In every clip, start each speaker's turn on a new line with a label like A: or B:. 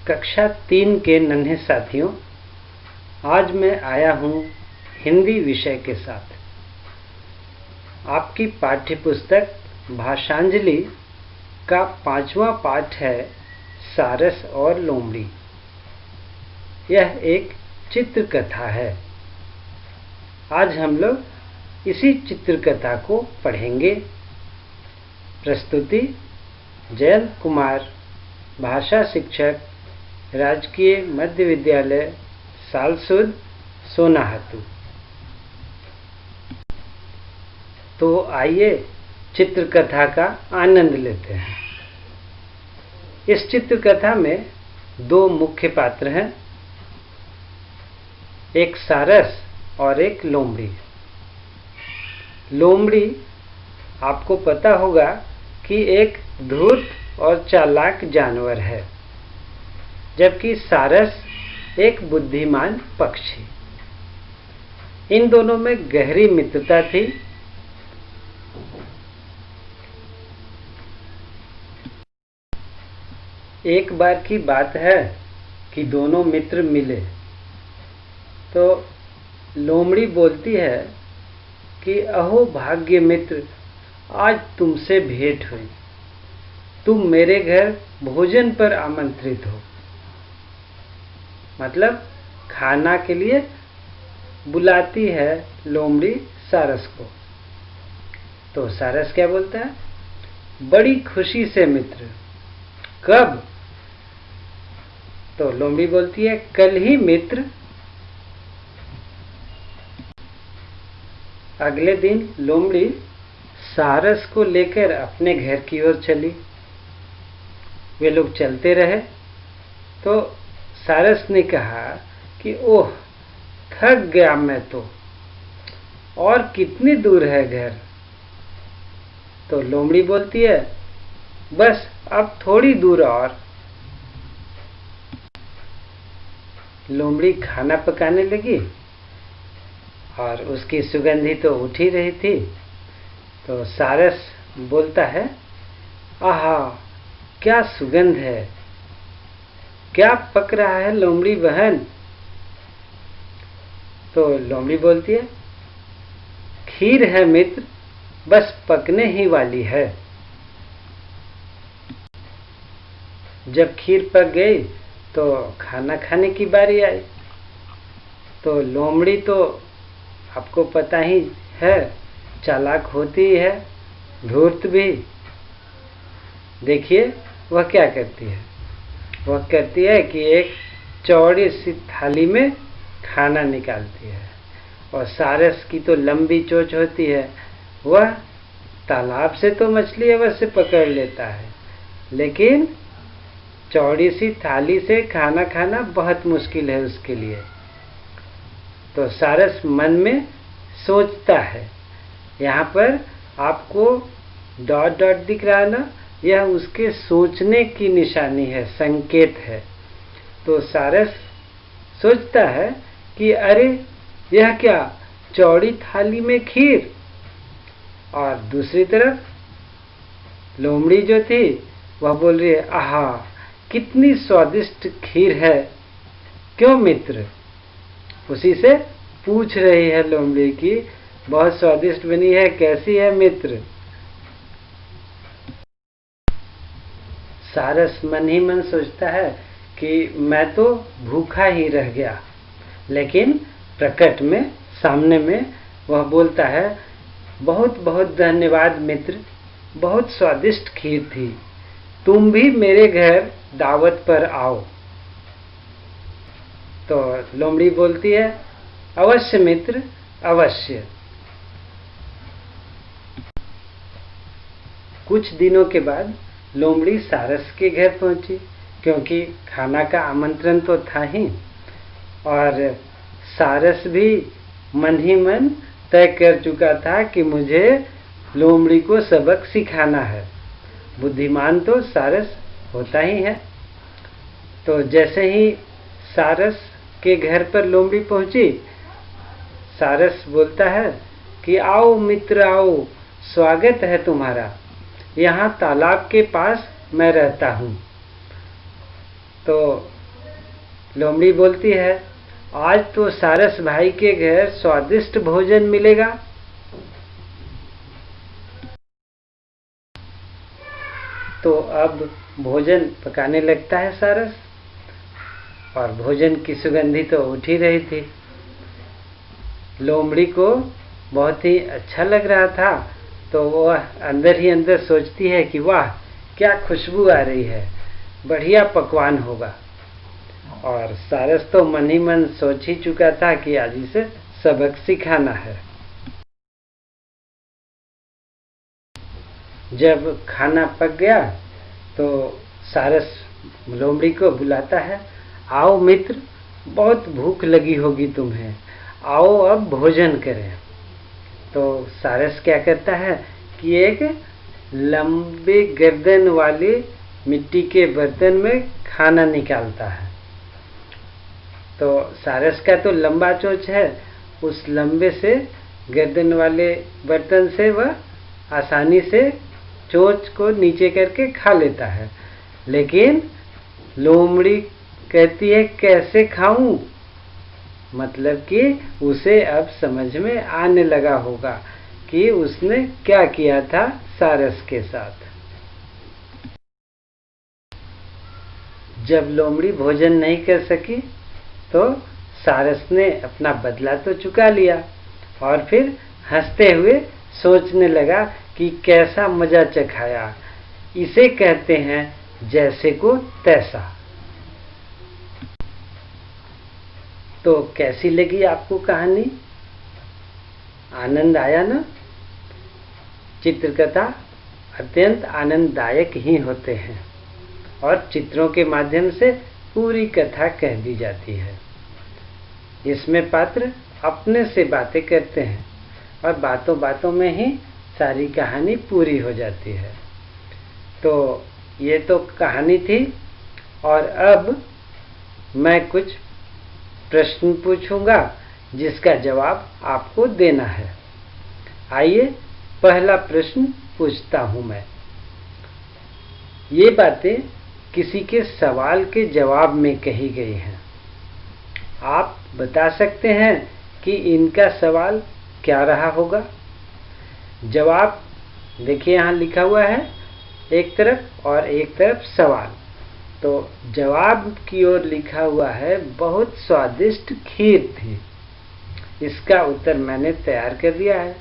A: कक्षा 3 के नन्हे साथियों, आज मैं आया हूँ हिंदी विषय के साथ। आपकी पाठ्य पुस्तक भाषांजलि का 5वां पाठ है सारस और लोमड़ी। यह एक चित्रकथा है। आज हम लोग इसी चित्रकथा को पढ़ेंगे। प्रस्तुति जयंत कुमार, भाषा शिक्षक, राजकीय मध्य विद्यालय सालसुद, सोनाहतू। तो आइए चित्रकथा का आनंद लेते हैं। इस चित्रकथा में दो मुख्य पात्र हैं, एक सारस और एक लोमड़ी। लोमड़ी आपको पता होगा कि एक धूर्त और चालाक जानवर है, जबकि सारस एक बुद्धिमान पक्षी। इन दोनों में गहरी मित्रता थी। एक बार की बात है कि दोनों मित्र मिले तो लोमड़ी बोलती है कि अहो भाग्य मित्र, आज तुमसे भेंट हुई। तुम मेरे घर भोजन पर आमंत्रित हो, मतलब खाना के लिए बुलाती है लोमड़ी सारस को। तो सारस क्या बोलता है? बड़ी खुशी से मित्र। कब? तो लोमड़ी बोलती है कल ही मित्र। अगले दिन लोमड़ी सारस को लेकर अपने घर की ओर चली। वे लोग चलते रहे तो सारस ने कहा कि ओह, थक गया मैं तो, और कितनी दूर है घर? तो लोमड़ी बोलती है बस अब थोड़ी दूर और। लोमड़ी खाना पकाने लगी और उसकी सुगंधी तो उठ ही रही थी। तो सारस बोलता है आहा, क्या सुगंध है, क्या पक रहा है लोमड़ी बहन? तो लोमड़ी बोलती है खीर है मित्र, बस पकने ही वाली है। जब खीर पक गई तो खाना खाने की बारी आई। तो लोमड़ी तो आपको पता ही है, चालाक होती है, धूर्त भी। देखिए वह क्या करती है। वह करती है कि एक चौड़ी सी थाली में खाना निकालती है, और सारस की तो लंबी चोंच होती है। वह तालाब से तो मछली अवश्य पकड़ लेता है, लेकिन चौड़ी सी थाली से खाना खाना बहुत मुश्किल है उसके लिए। तो सारस मन में सोचता है। यहाँ पर आपको डॉट डॉट दिख रहा है ना, यह उसके सोचने की निशानी है, संकेत है। तो सारस सोचता है कि अरे यह क्या, चौड़ी थाली में खीर। और दूसरी तरफ लोमड़ी जो थी वह बोल रही है आहा, कितनी स्वादिष्ट खीर है, क्यों मित्र? उसी से पूछ रही है लोमड़ी की बहुत स्वादिष्ट बनी है, कैसी है मित्र? सारस मन ही मन सोचता है कि मैं तो भूखा ही रह गया, लेकिन प्रकट में, सामने में वह बोलता है बहुत बहुत धन्यवाद मित्र, बहुत स्वादिष्ट खीर थी, तुम भी मेरे घर दावत पर आओ। तो लोमड़ी बोलती है अवश्य मित्र, अवश्य। कुछ दिनों के बाद लोमड़ी सारस के घर पहुंची, क्योंकि खाना का आमंत्रण तो था ही, और सारस भी मन ही मन तय कर चुका था कि मुझे लोमड़ी को सबक सिखाना है। बुद्धिमान तो सारस होता ही है। तो जैसे ही सारस के घर पर लोमड़ी पहुंची, सारस बोलता है कि आओ मित्र आओ, स्वागत है तुम्हारा, यहाँ तालाब के पास मैं रहता हूँ। तो लोमड़ी बोलती है, आज तो सारस भाई के घर स्वादिष्ट भोजन मिलेगा। तो अब भोजन पकाने लगता है सारस, और भोजन की सुगंधी तो उठ ही रही थी। लोमड़ी को बहुत ही अच्छा लग रहा था, तो वह अंदर ही अंदर सोचती है कि वाह, क्या खुशबू आ रही है, बढ़िया पकवान होगा। और सारस तो मन ही मन सोच ही चुका था कि आज इसे सबक सिखाना है। जब खाना पक गया तो सारस लोमड़ी को बुलाता है, आओ मित्र, बहुत भूख लगी होगी तुम्हें, आओ अब भोजन करें। तो सारस क्या करता है कि एक लंबे गर्दन वाले मिट्टी के बर्तन में खाना निकालता है। तो सारस का तो लंबा चोंच है, उस लंबे से गर्दन वाले बर्तन से वह आसानी से चोंच को नीचे करके खा लेता है। लेकिन लोमड़ी कहती है, कैसे खाऊं? मतलब कि उसे अब समझ में आने लगा होगा कि उसने क्या किया था सारस के साथ। जब लोमड़ी भोजन नहीं कर सकी तो सारस ने अपना बदला तो चुका लिया, और फिर हंसते हुए सोचने लगा कि कैसा मजा चखाया, इसे कहते हैं जैसे को तैसा। तो कैसी लगी आपको कहानी? आनंद आया ना? चित्रकथा अत्यंत आनंददायक ही होते हैं, और चित्रों के माध्यम से पूरी कथा कह दी जाती है। इसमें पात्र अपने से बातें करते हैं, और बातों बातों में ही सारी कहानी पूरी हो जाती है। तो ये तो कहानी थी, और अब मैं कुछ प्रश्न पूछूंगा जिसका जवाब आपको देना है। आइए पहला प्रश्न पूछता हूं मैं। ये बातें किसी के सवाल के जवाब में कही गई हैं। आप बता सकते हैं कि इनका सवाल क्या रहा होगा? जवाब देखिए यहाँ लिखा हुआ है, एक तरफ और एक तरफ सवाल। तो जवाब की ओर लिखा हुआ है, बहुत स्वादिष्ट खीर थी। इसका उत्तर मैंने तैयार कर दिया है।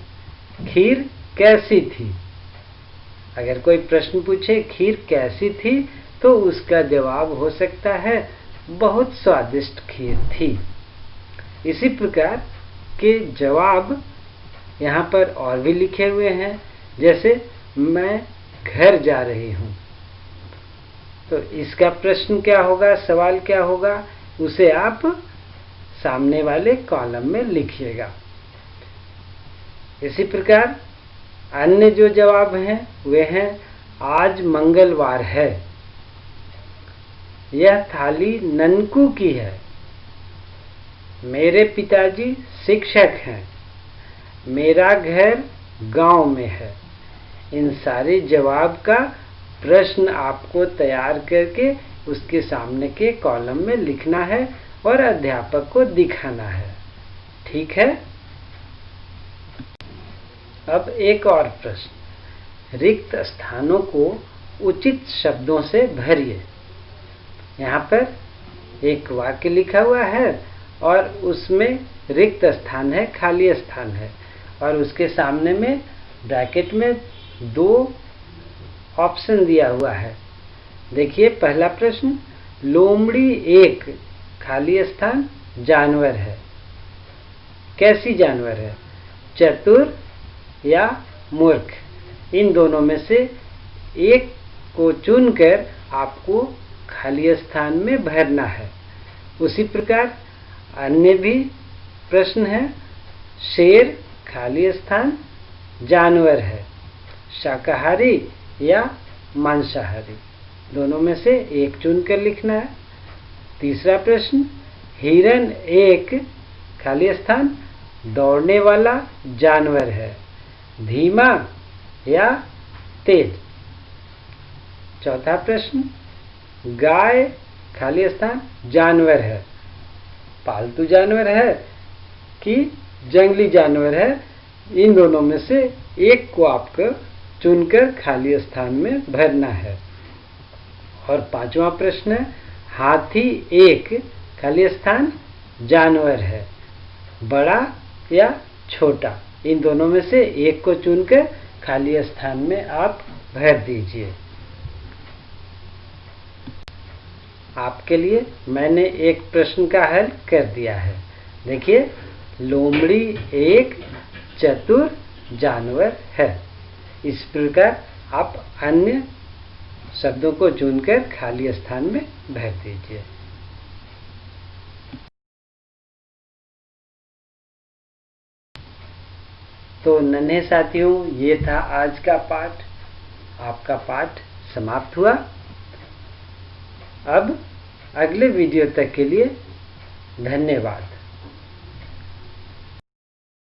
A: खीर कैसी थी? अगर कोई प्रश्न पूछे खीर कैसी थी, तो उसका जवाब हो सकता है बहुत स्वादिष्ट खीर थी। इसी प्रकार के जवाब यहाँ पर और भी लिखे हुए हैं, जैसे मैं घर जा रही हूँ। तो इसका प्रश्न क्या होगा, सवाल क्या होगा, उसे आप सामने वाले कॉलम में लिखिएगा। इसी प्रकार अन्य जो जवाब हैं वे हैं, आज मंगलवार है, यह थाली ननकू की है, मेरे पिताजी शिक्षक हैं, मेरा घर गांव में है। इन सारे जवाब का प्रश्न आपको तैयार करके उसके सामने के कॉलम में लिखना है और अध्यापक को दिखाना है। ठीक है? अब एक और प्रश्न, रिक्त स्थानों को उचित शब्दों से भरिए। यहाँ पर एक वाक्य लिखा हुआ है और उसमें रिक्त स्थान है, खाली स्थान है, और उसके सामने में ब्रैकेट में 2 ऑप्शन दिया हुआ है। देखिए पहला प्रश्न, लोमड़ी एक खाली स्थान जानवर है। कैसी जानवर है? चतुर या मूर्ख? इन दोनों में से एक को चुनकर आपको खाली स्थान में भरना है। उसी प्रकार अन्य भी प्रश्न है, शेर खाली स्थान जानवर है, शाकाहारी या मांसाहारी? दोनों में से एक चुनकर लिखना है। तीसरा प्रश्न, हिरन एक खाली स्थान दौड़ने वाला जानवर है, धीमा या तेज? चौथा प्रश्न, गाय खाली स्थान जानवर है, पालतू जानवर है कि जंगली जानवर है, इन दोनों में से एक को आपको चुनकर खाली स्थान में भरना है। और पांचवा प्रश्न है, हाथी एक खाली स्थान जानवर है, बड़ा या छोटा, इन दोनों में से एक को चुनकर खाली स्थान में आप भर दीजिए। आपके लिए मैंने एक प्रश्न का हल कर दिया है। देखिए, लोमड़ी एक चतुर जानवर है। इस प्रकार आप अन्य शब्दों को चुनकर खाली स्थान में भर दीजिए। तो नन्हे साथियों, ये था आज का पाठ। आपका पाठ समाप्त हुआ। अब अगले वीडियो तक के लिए धन्यवाद।